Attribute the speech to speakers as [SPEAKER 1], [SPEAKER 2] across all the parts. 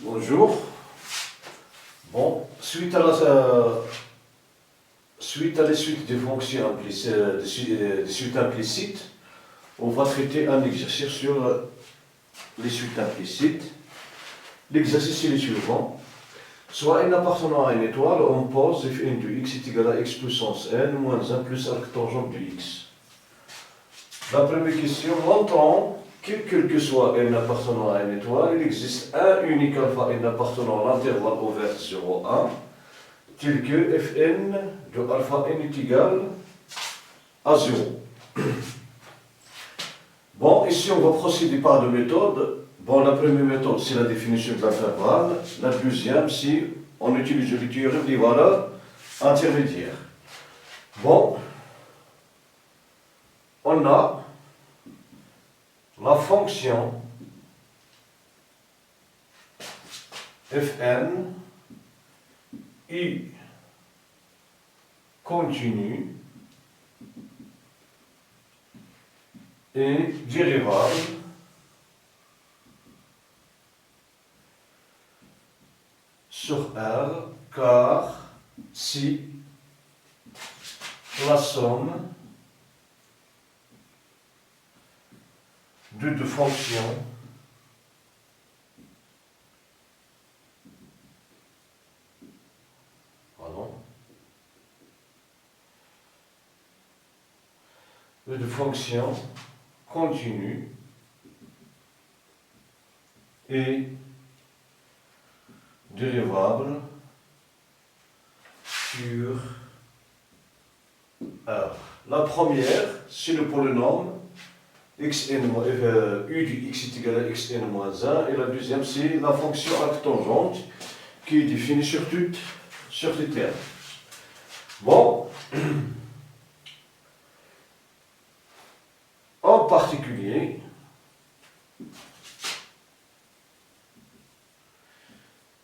[SPEAKER 1] Bonjour. Bon, suite à les suites des fonctions des suites implicites, on va traiter un exercice sur les suites implicites. L'exercice est le suivant. Soit n appartenant à une étoile, on pose f n de x est égal à x puissance n moins 1 plus arctangente de x. La première question, montrons quel que soit n appartenant à une étoile, il existe un unique alpha n appartenant à l'intervalle ouvert 0, 1, tel que fn de alpha n est égal à 0. Bon, ici on va procéder par deux méthodes. Bon, la première méthode, c'est la définition de l'intervalle. La deuxième, c'est on utilise le théorème des valeurs intermédiaires. Bon, on a la fonction fn i continue et dérivable sur R car si la somme de deux fonctions continue et dérivable sur R. La première, c'est le polynôme xn, u du x est égal à xn moins 1, et la deuxième, c'est la fonction arctangente qui est définie sur les termes. Bon, en particulier,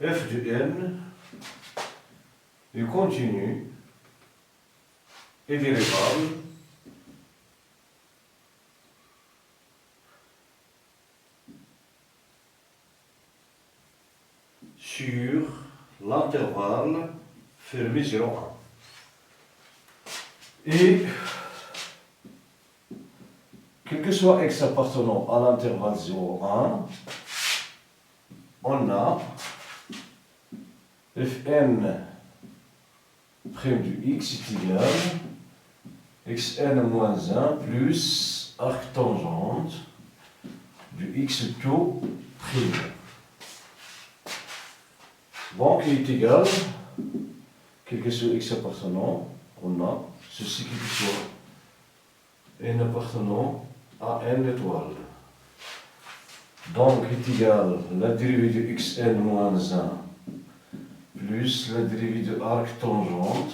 [SPEAKER 1] f de n est continu et dérivable sur l'intervalle fermé 0,1. Et quel que soit x appartenant à l'intervalle 0,1, on a fn' du x est égal xn moins 1 plus arctangente du x tout prime. Bon, qui est égal, quel que soit x appartenant, on a ceci qui soit n appartenant à n étoile. Donc, est égal la dérivée de xn moins 1 plus la dérivée de arctangente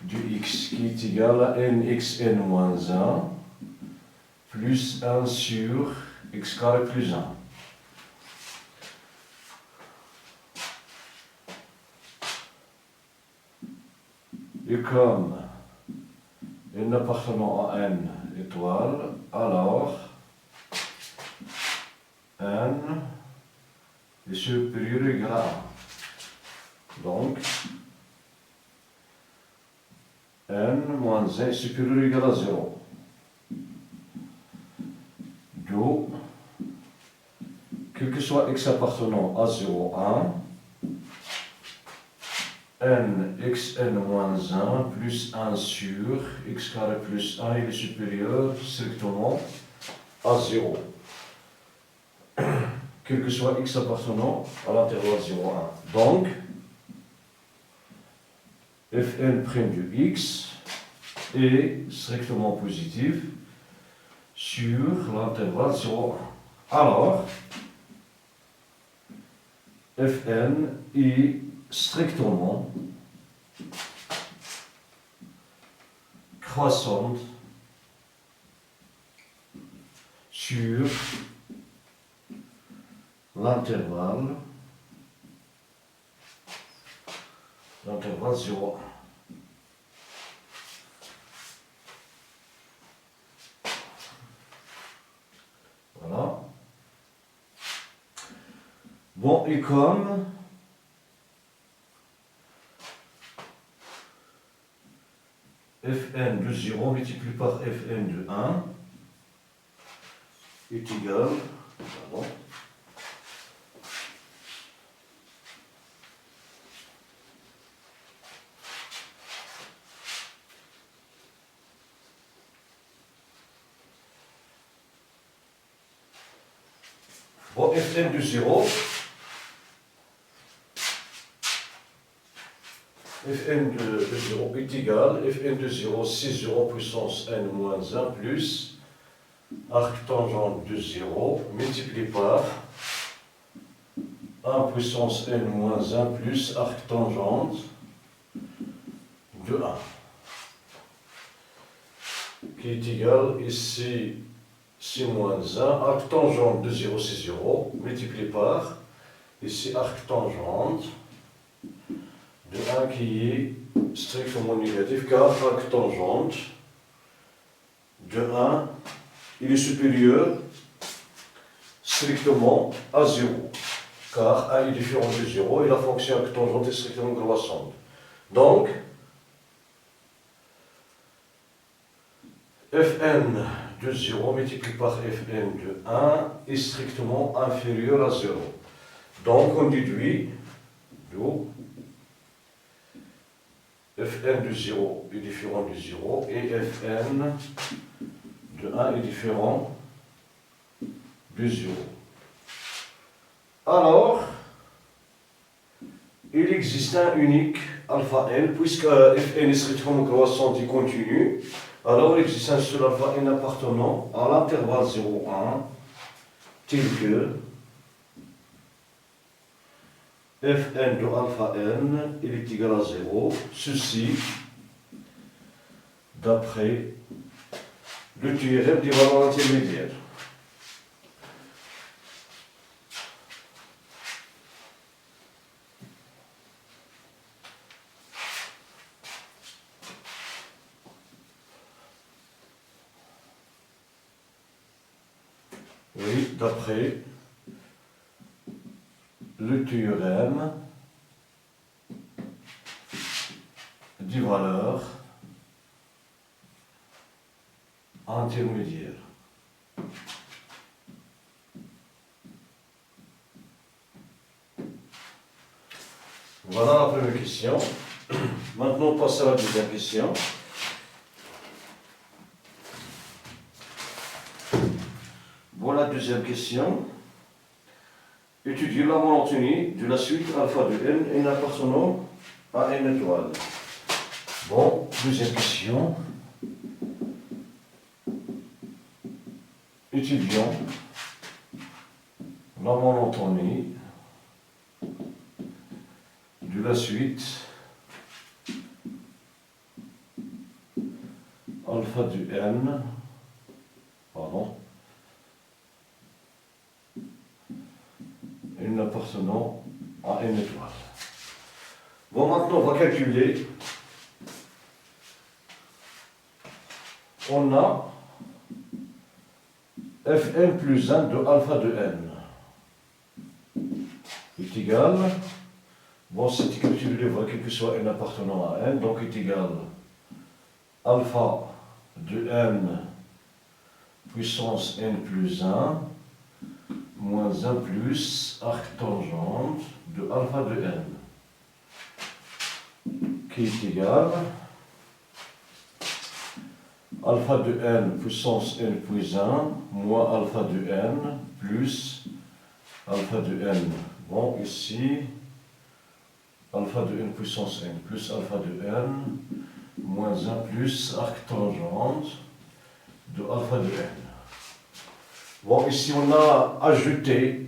[SPEAKER 1] du x qui est égal à nxn moins 1 plus 1 sur x carré plus 1. Et comme n appartenant à n étoile, alors n est supérieur ou égal à 1. Donc, n moins 1 est supérieur ou égal à 0. D'où, quel que soit x appartenant à 0, 1, n xn moins 1 plus 1 sur x carré plus 1 est supérieur strictement à 0. Quel que soit x appartenant à l'intervalle 0, 1. Donc, fn' du x est strictement positif sur l'intervalle 0, 1. Alors, fn est strictement croissante sur l'intervalle 0,1. Voilà. Bon, et comme Fn de 0 multiplié par Fn de 1 est égal, pardon, bon, Fn de 0, Fn de 0 est égal, Fn de 0, c'est 0 puissance n moins 1 plus arc tangente de 0 multiplié par 1 puissance n moins 1 plus arc tangente de 1, qui est égal, ici c'est moins 1, arc tangente de 0 c'est 0, multiplié par, ici arc tangente de 1 qui est strictement négatif, car arc tangente de 1, il est supérieur strictement à 0, car 1 est différent de 0 et la fonction arc tangente est strictement croissante. Donc, Fn de 0 multiplié par Fn de 1 est strictement inférieur à 0. Donc, on déduit d'où Fn de 0 est différent de 0 et Fn de 1 est différent de 0. Alors, il existe un unique alpha n, puisque Fn est strictement croissante et continue. Alors, il existe un seul alpha n appartenant à l'intervalle 0,1, tel que Fn de alpha n, il est égal à 0, ceci d'après le théorème des valeurs intermédiaires. Oui, d'après le théorème des valeurs intermédiaires. Voilà la première question. Maintenant, on passe à la deuxième question. Voilà la deuxième question. Étudier la monotonie de la suite alpha de n n appartenant à n étoile. Bon, deuxième question. Étudions la monotonie de la suite alpha de n, pardon, n appartenant à n étoile. Bon, maintenant on va calculer. On a Fn plus 1 de alpha de n est égal, bon c'est calculé quel que soit n appartenant à n, donc est égal alpha de n puissance n plus 1 moins 1 plus arc tangente de alpha de n, qui est égal alpha de n puissance n plus 1 moins alpha de n plus alpha de n. Bon, ici, alpha de n puissance n plus alpha de n moins 1 plus arc tangente de alpha de n. Bon, ici on a ajouté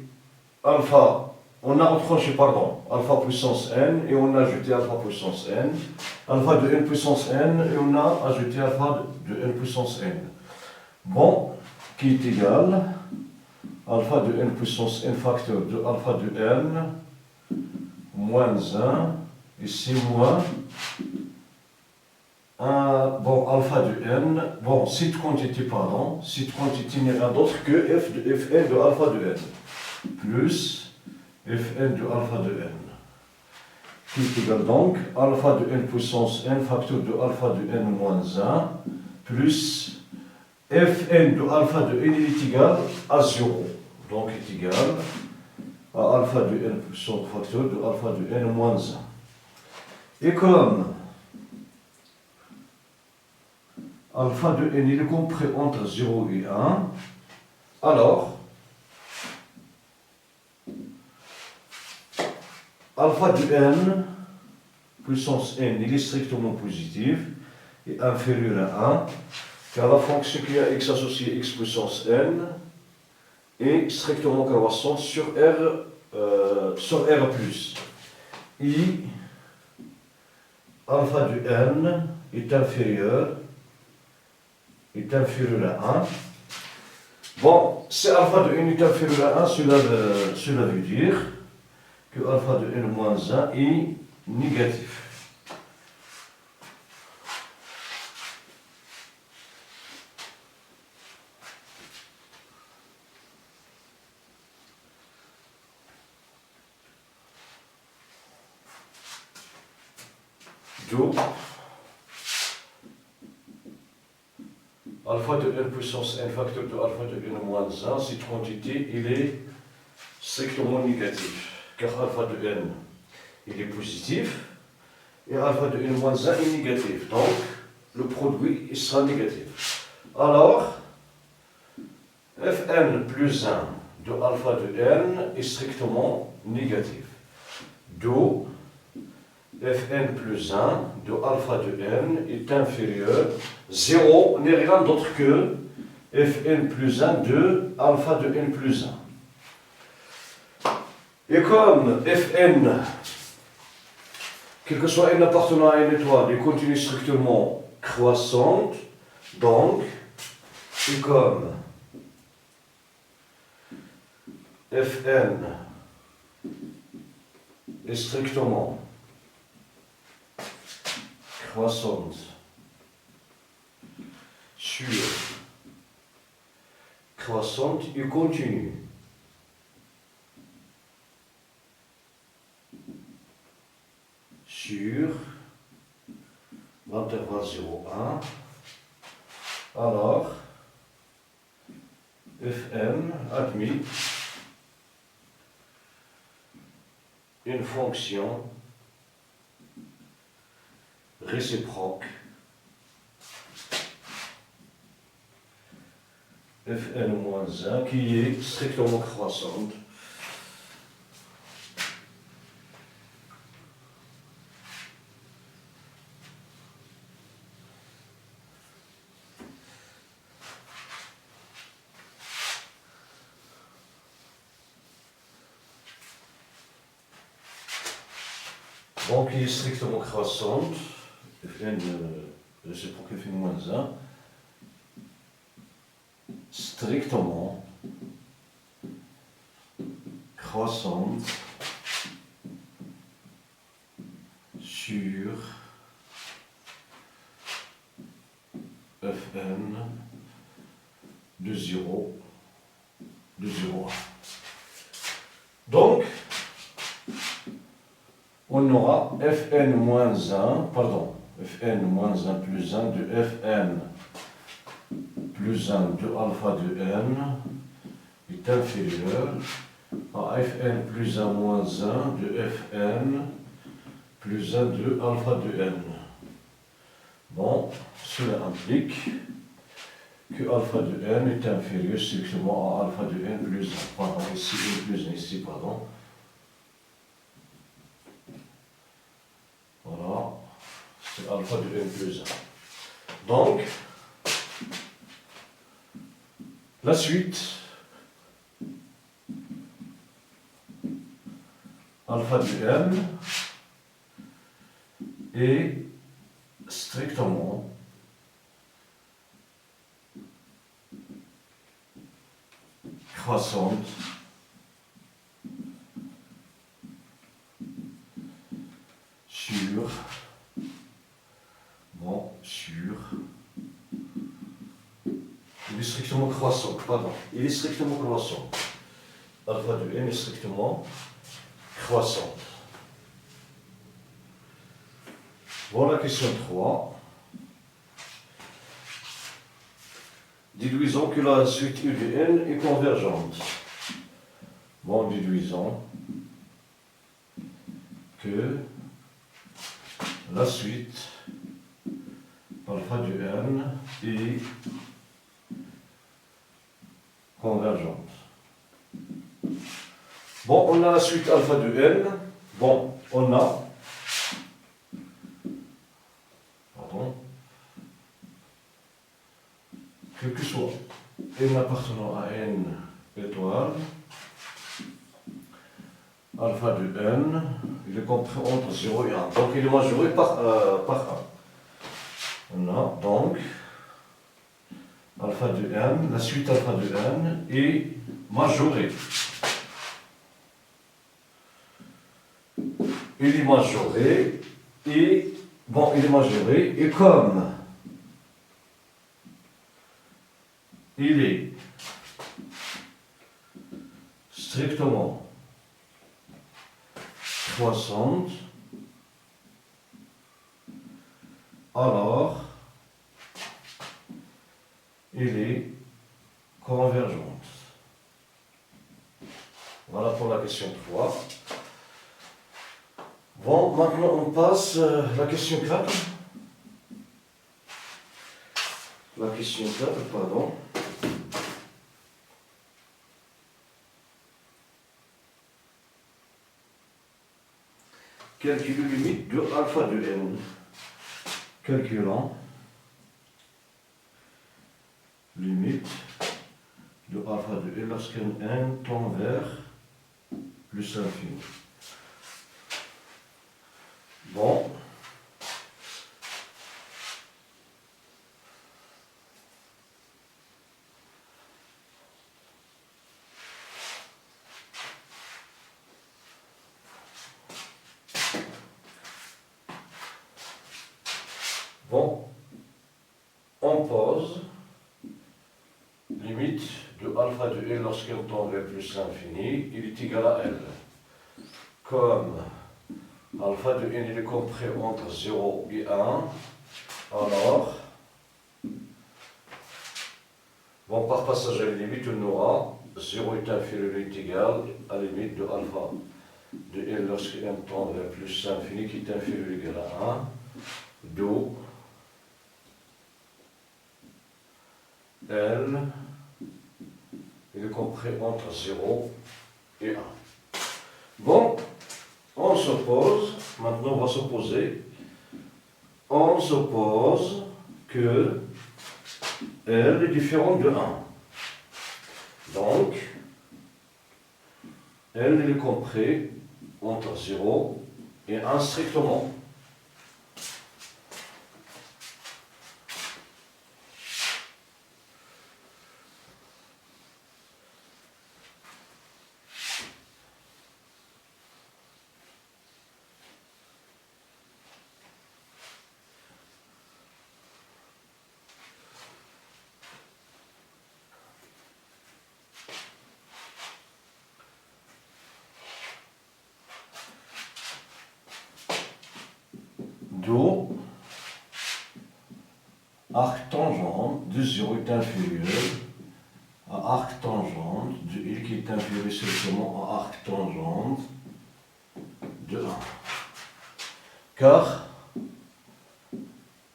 [SPEAKER 1] alpha, on a retranché, pardon, alpha puissance n et on a ajouté alpha puissance n, alpha de n puissance n et on a ajouté alpha de n puissance n. Bon, qui est égal alpha de n puissance n facteur de alpha de n moins 1, ici moins 1, bon, alpha de n, bon, cette quantité, pardon, cette quantité n'est rien d'autre que f de fn de alpha de n, plus Fn de alpha de n, qui est égal donc alpha de n puissance n facteur de alpha de n moins 1 plus Fn de alpha de n est égal à 0, donc est égal à alpha de n puissance facteur de alpha de n moins 1. Et comme alpha de n il est compris entre 0 et 1, alors alpha de n puissance n il est strictement positif et inférieur à 1, car la fonction qui a x associé x puissance n est strictement croissante sur R plus. I alpha de n est inférieur à 1. Bon, si alpha de n est inférieur à 1, cela veut dire que alpha de n moins 1 est négatif. Donc, alpha de n puissance n facteur de alpha de n moins 1, cette quantité, il est strictement négatif, car alpha de n, il est positif, et alpha de n moins 1 est négatif, donc le produit il sera négatif. Alors, Fn plus 1 de alpha de n est strictement négatif. Donc, Fn plus 1 de alpha de n est inférieur, 0 n'est rien d'autre que Fn plus 1 de alpha de n plus 1. Et comme Fn, quel que soit n appartenant à une étoile, est continue strictement croissante, donc, et comme Fn est strictement croissante sur croissante et continue sur l'intervalle 0,1, alors Fn admet une fonction réciproque Fn-1 qui est strictement croissante donc qui est strictement croissante Fn réciproque Fn-1 strictement croissante sur Fn de 0 à 1. Donc, on aura Fn-1, pardon, Fn-1 plus 1 de Fn plus 1 de alpha de n est inférieur à Fn plus 1 moins 1 de Fn plus 1 de alpha de n. Bon, cela implique que alpha de n est inférieur strictement à alpha de n plus 1. Pardon, ici, n plus 1, ici, pardon. Voilà, c'est alpha de n plus 1. Donc, la suite, alpha de n est strictement croissante sur il est strictement croissant, pardon, il est strictement croissant. Alpha de n est strictement croissante. Voilà question 3. Déduisons que la suite U de n est convergente. Bon, déduisons que la suite alpha de n est convergente. Bon, on a la suite alpha de n. Bon, on a quel que soit n appartenant à n étoile, alpha de n, il est compris entre 0 et 1. Donc il est majoré par 1. On a donc alpha de n, la suite alpha de n est majorée. Il est majoré et bon, il est majoré et comme il est strictement croissante, alors il est convergente. Voilà pour la question 3. Bon, maintenant on passe à la question 4. La question 4, pardon. Calcul limite de alpha de n. Calculant limite de alpha de n lorsqu'un n tend vers plus l'infini. Bon. Bon, on pose limite de alpha de n lorsqu'elle tend vers plus l'infini, il est égal à L. Comme alpha de n il est compris entre 0 et 1, alors, bon, par passage à la limite, on aura 0 est inférieur ou est égal à la limite de alpha de n lorsque n tend vers plus l'infini qui est inférieur ou égal à 1, d'où L, il est compris entre 0 et 1. Bon, on s'oppose, maintenant on va s'opposer, on suppose que L est différent de 1. Donc, L il est compris entre 0 et 1 strictement. D'où arc tangente de 0 est inférieur à arc tangente de L qui est inférieur strictement à arc tangente de 1. Car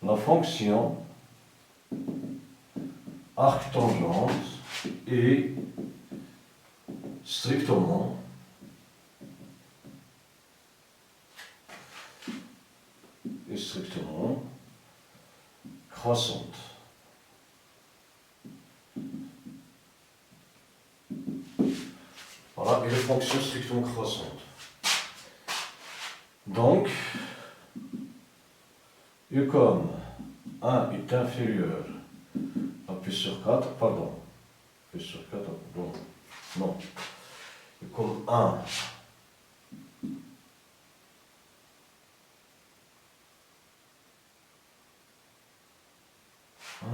[SPEAKER 1] la fonction arc tangente est strictement croissante. Voilà, et les fonctions strictement croissantes. Donc, et comme 1 est inférieur à P sur 4, pardon, P sur 4, non, et comme 1 1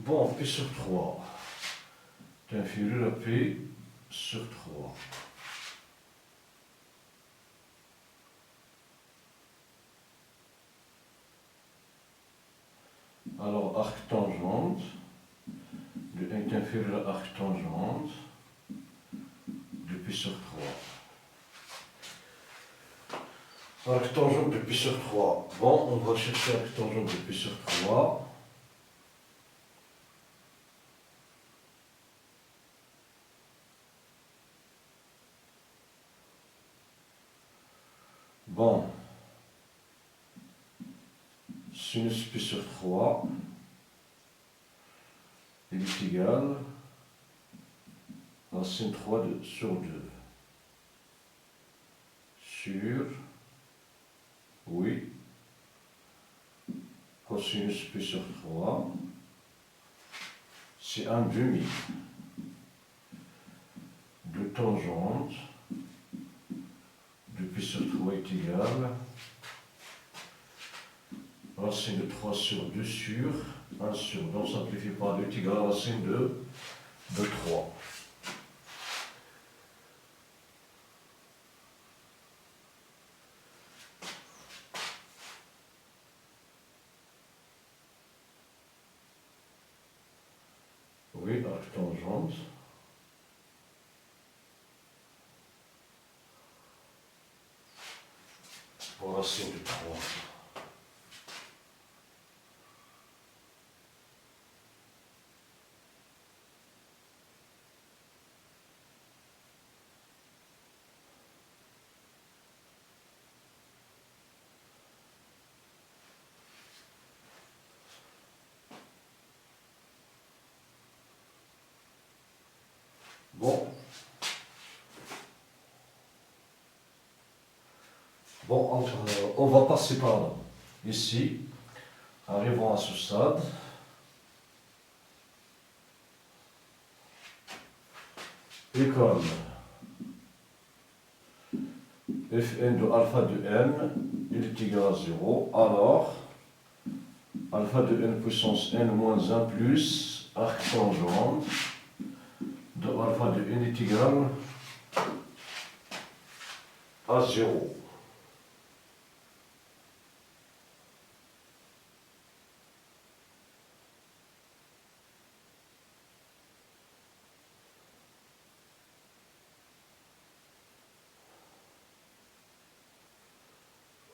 [SPEAKER 1] Bon, P sur 3 est inférieur à P sur 3. Alors, arc tangente est inférieur à arc tangente de P sur 3. Arc tangente de P sur 3. Bon, on va chercher arc tangente de P sur 3. Bon, sinus P sur 3 il est égal à sin 3 sur 2 sur, oui, cosinus P sur 3, c'est un demi de tangente de P sur 3 est égal à racine de 3 sur 2 sur 1 sur, donc on simplifie par 2 est égal à racine de 3. Oui, arc tangente. Pour racine de 3. Bon, on va passer par là. Ici, arrivons à ce stade. Et comme Fn de alpha de n il est égal à 0, alors alpha de n puissance n moins 1 plus arc tangente de alpha de n est égal à 0.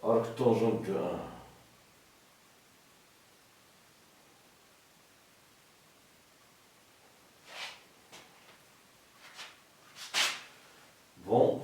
[SPEAKER 1] Arc tangente de 1. Bon.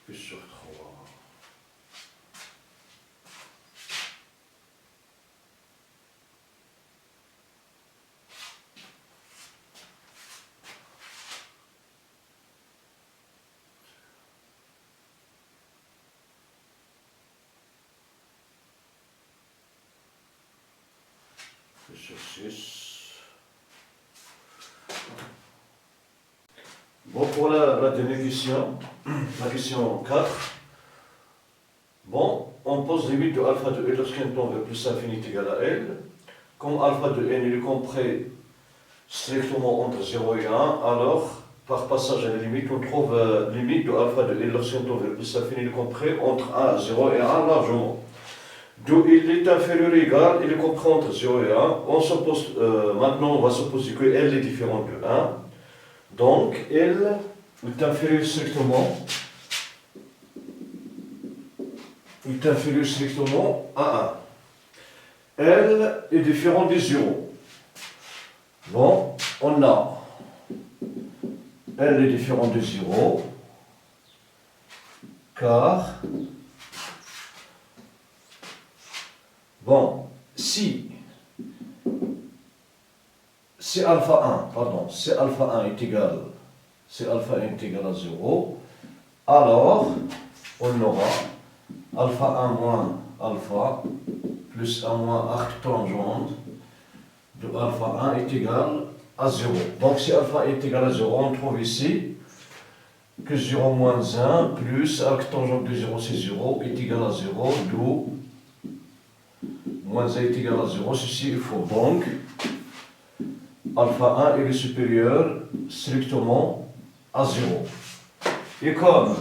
[SPEAKER 1] P sur 3. P sur 6. Bon, pour la dernière question, la question 4, bon, on pose limite de alpha de L lorsqu'un tend vers plus l'infini est égal à L. Comme alpha de n il est compris strictement entre 0 et 1, alors par passage à la limite, on trouve limite de alpha de L lorsqu'un tend vers plus l'infini il est compris entre 1, 0 et 1 largement. D'où il est inférieur ou égal, il est compris entre 0 et 1. On suppose, maintenant, on va supposer que L est différent de 1. Donc, L est inférieur strictement à 1. L est différent de 0. Bon, on a L est différent de 0, car Bon, si alpha 1, pardon, si alpha 1 est égal, si alpha 1 est égal à 0, alors on aura alpha 1 moins alpha plus 1 moins arc tangente de alpha 1 est égal à 0. Donc si alpha est égal à 0, on trouve ici que 0 moins 1 plus arc tangente de 0 c'est 0 est égal à 0, d'où moins 1 est égal à 0, ceci il faut donc alpha 1 est supérieur strictement à 0. Et comme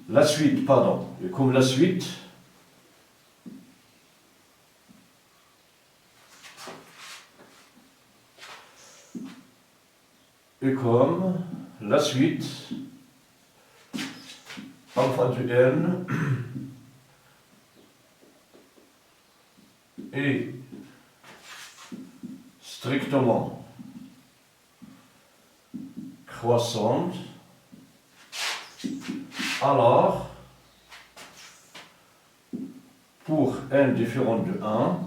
[SPEAKER 1] la suite, alpha de n est strictement croissante, alors pour n différent de 1,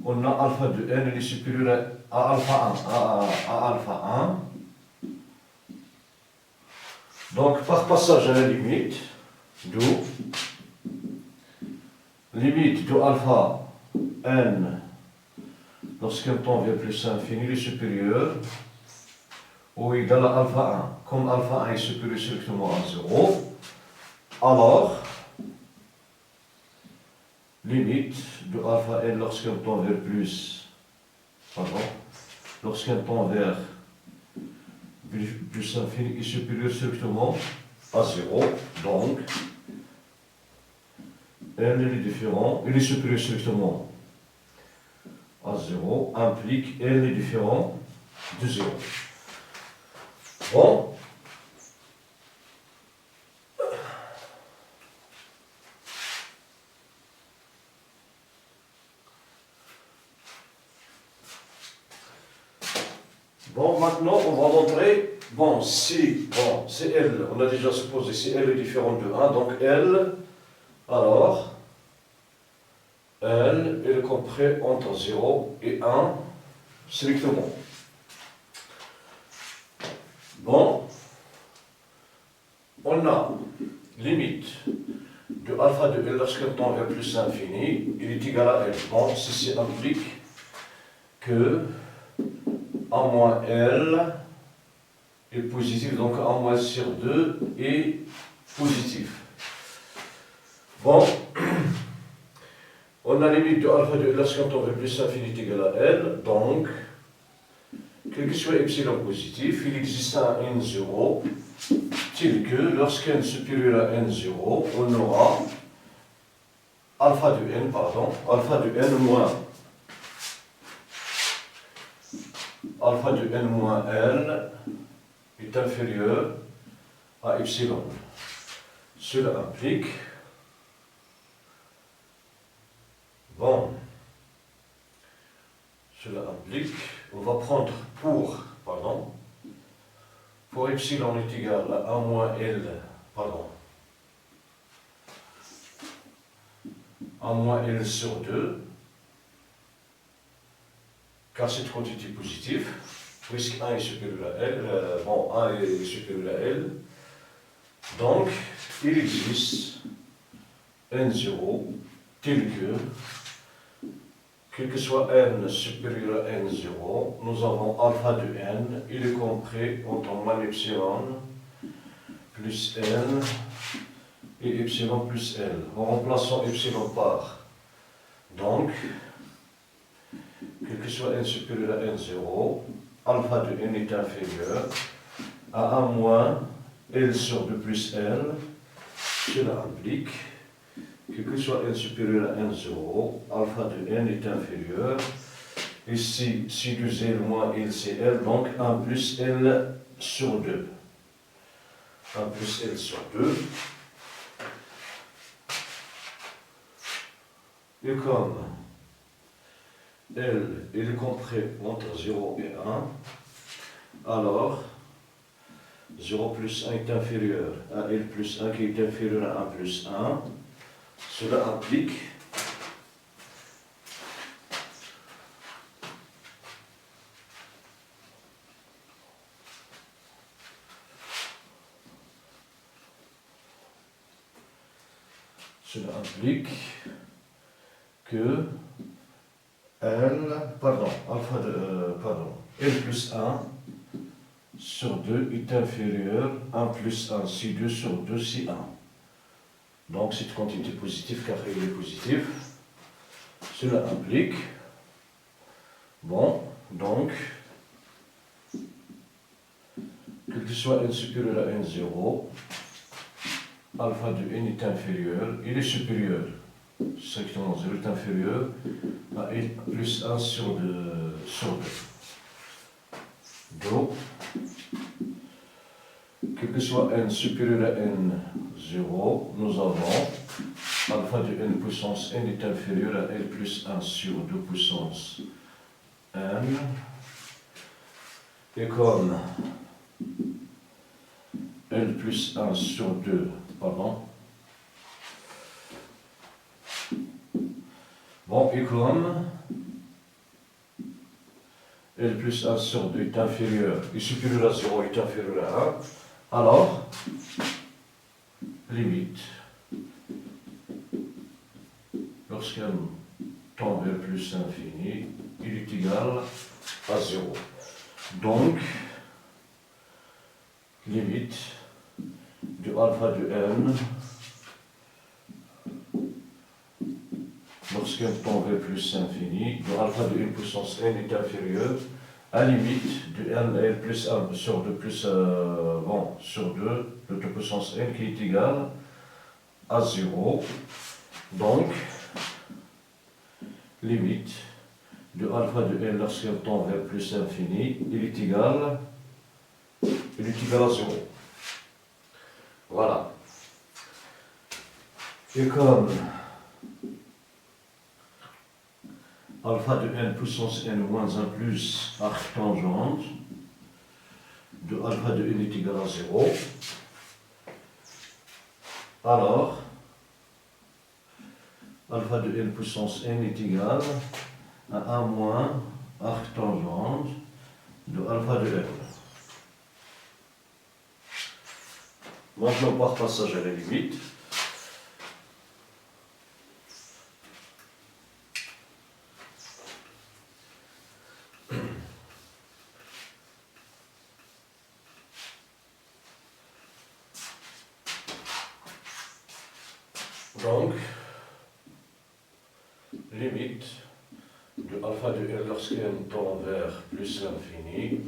[SPEAKER 1] on a alpha de n est supérieur à alpha 1, à alpha 1. Donc par passage à la limite, d'où limite de alpha n lorsqu'un temps vers plus infini est supérieur ou égal à alpha 1. Comme alpha 1 est supérieur strictement à 0, alors limite de alpha n lorsqu'un temps vers plus infini est supérieur strictement à 0, donc n il est supérieur strictement à 0 implique n est différent de 0. Bon. Bon, maintenant on va montrer, si L, on a déjà supposé si L est différent de 1, donc L, alors L est compris entre 0 et 1 strictement. Bon, on a limite de alpha de L lorsqu'un temps est plus infini, il est égal à L. Bon, ceci implique que A moins L est positif, donc A moins sur 2 est positif. Bon, on a limite de alpha de L lorsqu'un temps est plus infini est égal à L, donc quel que soit epsilon positif, il existe un n0, tel que lorsqu'n est supérieur à n0, on aura alpha de n moins alpha de n moins L est inférieur à epsilon. Cela implique, on va prendre pour epsilon est égal à 1 moins L, 1 moins L sur 2, car cette quantité positive, puisque 1 est supérieur à L, 1 est supérieur à L, donc il existe n0 tel que, quel que soit n supérieur à n0, nous avons alpha de n, il est compris entre moins epsilon plus n et epsilon plus L. En remplaçant epsilon par, donc, quel que soit n supérieur à n0, alpha de n est inférieur à 1 moins L sur 2 plus L. Cela implique, quel que soit n supérieur à n0, alpha de n est inférieur. Ici, si de L moins L, c'est L, donc 1 plus L sur 2. 1 plus L sur 2. Et comme L est compris entre 0 et 1, alors 0 plus 1 est inférieur à L plus 1 qui est inférieur à 1 plus 1. Cela implique que L plus 1 sur 2 est inférieur à 1 plus 1 si 2 sur 2 si 1. Donc c'est une quantité positive car elle est positive. Cela implique, donc, quel que soit n supérieur à n0, alpha de n est inférieur, il est supérieur, strictement 0 est inférieur à n plus 1 sur 2. Donc, quel que soit n supérieur à n0, nous avons alpha de n puissance n est inférieur à n plus 1 sur 2 puissance n. Et comme n plus 1 sur 2, et comme L plus 1 sur 2 est inférieur, est supérieur à 0, est inférieur à 1, alors, limite, lorsqu'un tend vers plus infini, il est égal à 0. Donc, limite de alpha de n, lorsqu'un tend vers plus infini, de alpha de n puissance n est inférieur à limite de n plus 1 sur 2 plus sur 2 de puissance n qui est égal à 0. Donc, limite de alpha de n lorsqu'un tend vers plus infini, il est égal à 0. Voilà. Et comme alpha de n puissance n moins 1 plus arc tangente de alpha de n est égal à 0, alors alpha de n puissance n est égal à 1 moins arc tangente de alpha de n. Maintenant, par passage à la limite, donc, limite de alpha de n lorsqu'n tend vers plus l'infini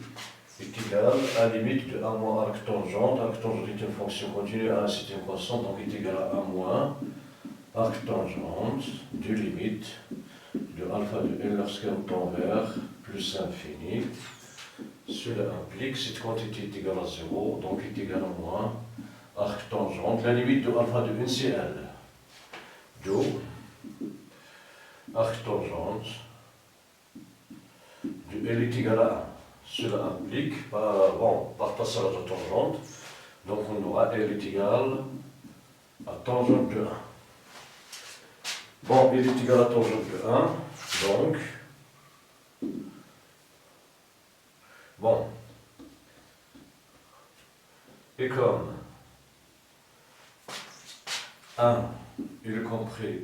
[SPEAKER 1] est égal à la limite de 1 moins arc tangente. Arc tangente est une fonction continue à un certain croissant, donc est égal à 1 moins arc tangente de limite de alpha de n lorsqu'n tend vers plus l'infini. Cela implique cette quantité est égale à 0, donc est égal à moins arc tangente. La limite de alpha de n c'est L. Donc, arc tangente de L est égal à 1. Cela implique, par passage à tangente, donc on aura L est égal à tangente de 1. Bon, L est égal à tangente de 1, donc, et comme 1, il est compris,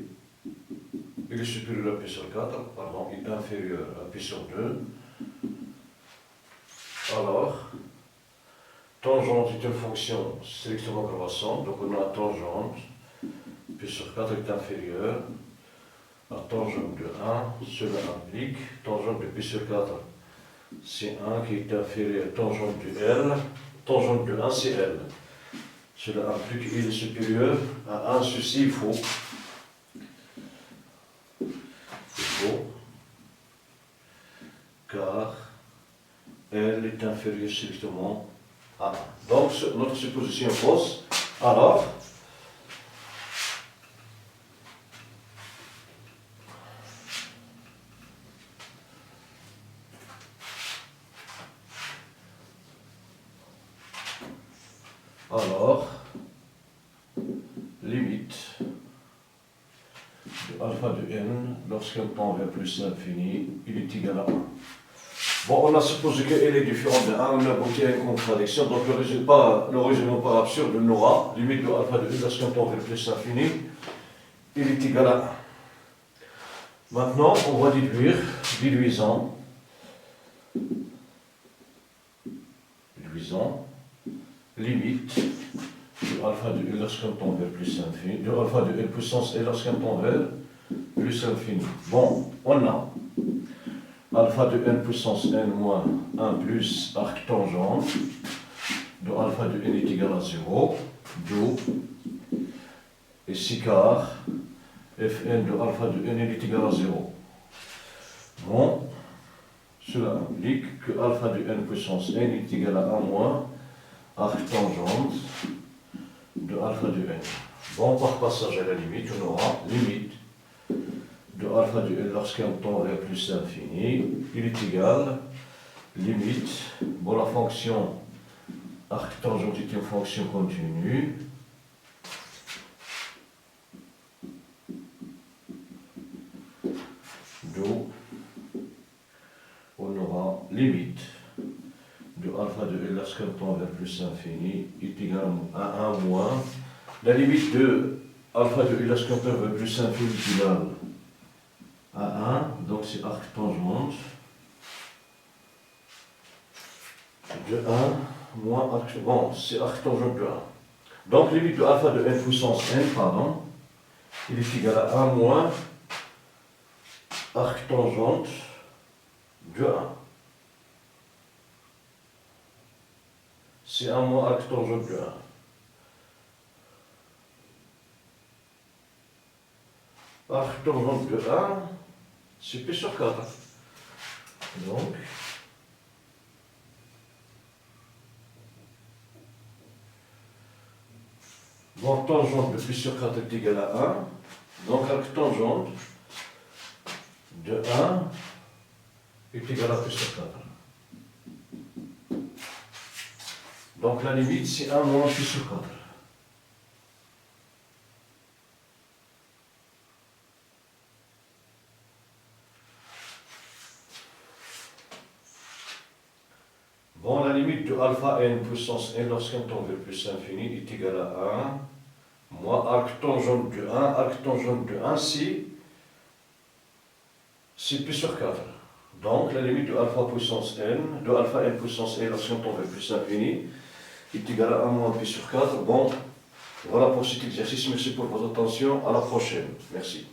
[SPEAKER 1] il est supérieur à p sur 4, il est inférieur à p sur 2, alors, tangente est une fonction strictement croissante, donc on a tangente, p sur 4 est inférieur à tangente de 1, cela implique tangente de p sur 4, c'est 1 qui est inférieur à tangente de L, tangente de 1 c'est L. Cela implique qu'il est supérieur à 1, ceci il faut, car L est inférieur strictement à 1. Donc notre supposition est fausse. Alors, limite alpha de n lorsqu'un tend vers plus l'infini, il est égal à 1. Bon, on a supposé que L est différent de 1, on a abouti à une contradiction, donc le résumé par absurde de Nora, limite de alpha de n lorsqu'un tend vers plus l'infini, il est égal à 1. Maintenant, on va diluisant limite de alpha de n lorsqu'un tend vers plus l'infini, de alpha de n puissance n lorsqu'un tend vers plus l'infini. Bon, on a alpha de n puissance n moins 1 plus arc tangente de alpha de n est égal à 0, d'où et si car fn de alpha de n est égal à 0. Bon, cela implique que alpha de n puissance n est égal à 1 moins arc tangente de alpha de n. Bon, par passage à la limite, on aura limite de alpha de n lorsqu'un tend vers plus l'infini, il est égal, limite, bon la fonction arc tangente est une fonction continue, d'où on aura limite de alpha de n lorsqu'un tend vers plus l'infini est égal à 1 moins, la limite de alpha de n lorsqu'un tend vers plus l'infini est égale à 1, donc c'est arc tangente de 1 moins arc, bon, c'est arc tangente de 1. Donc limite de alpha de n puissance n, pardon, il est égal à 1 moins arc tangente de 1. C'est 1 moins arc tangente de 1. Arc tangente de 1, c'est P sur 4. Donc, bon, tangente de P sur 4 est égal à 1. Donc, arc tangente de 1 est égal à P sur 4. Donc, la limite, c'est 1 moins P sur 4. Bon, la limite de alpha n puissance n lorsqu'un tend vers plus l'infini est égale à 1 moins arc tangente de 1. Arc tangente de 1, c'est P sur 4. Donc, la limite de alpha puissance n, de alpha n puissance n lorsqu'un tend vers plus l'infini est égale à 1 moins P sur 4. Bon, voilà pour cet exercice. Merci pour votre attention. À la prochaine. Merci.